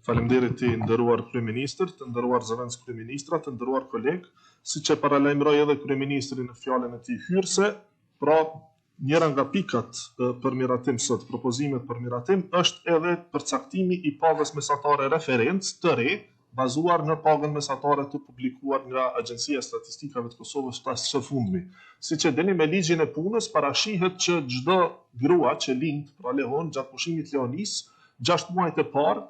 Faleminderit të nderuar kryeministër, të nderuar zëvendës kryeministra, të nderuar kolegë, siç e paralajmëroi edhe kryeministri në fjalën e tij hyrëse, pra njëra nga pikat për miratim sot, propozimet për miratim, është edhe përcaktimi i pagës mesatare referencë të re, bazuar në pagën mesatare të publikuar nga Agjencia e Statistikave të Kosovës pas së fundmi. Siç e dini, me ligjin e punës parashihet që çdo grua që lind, pra lehon gjatë pushimit lehonisë, 6 muajt e parë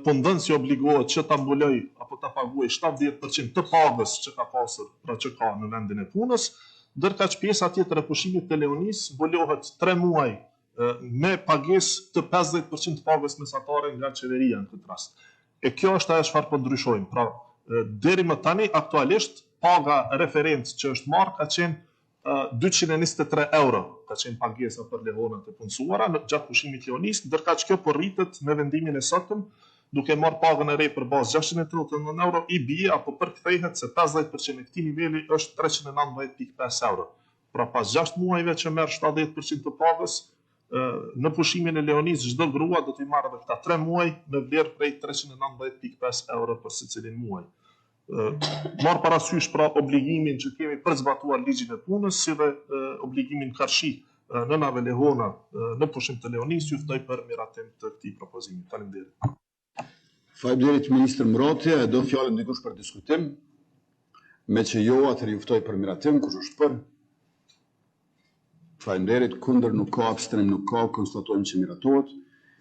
po ndën si obligohet që ta mbuloj apo ta paguajë 70% të pagës që ka pasur, pra që ka në vendin e punës, ndërkaq pjesa tjetër e pushimit të lehonisë mbulohet 3 muaj me pagesë të 50% të pagës mesatare nga qeveria në këtë rast. E kjo është ajo çfarë po ndryshojmë. Pra, deri më tani aktualisht paga referencë që është marrë ka qenë 223 euro, ka qenë pagesa për lehonat e punësuara gjatë pushimit lehonisë, ndërkaq kjo po rritet me vendimin e sotëm, duke marrë pagën e re për bazë 639 euro, i bie apo përkthehet se 50% e këtij niveli është 319.5 euro. Pra pas 6 muajve që merr 70% të pagës, në pushimin e lehonisë çdo grua do t'i marrë edhe këta 3 muaj në vlerë prej 319.5 euro për secilin muaj. Marr parasysh pra obligimin që kemi për zbatuar ligjin e punës, si dhe obligimin karshi nënave lehona në pushim të lehonisë, ju ftoj për miratim të këtij propozimi. Faleminderit. Faleminderit ministër Murati, e do fjalën dikush për diskutim. Me që jo, atëherë ju ftoj për miratim, kush është për? Faleminderit, kundër nuk ka, abstenim nuk ka, konstatojmë që miratohet.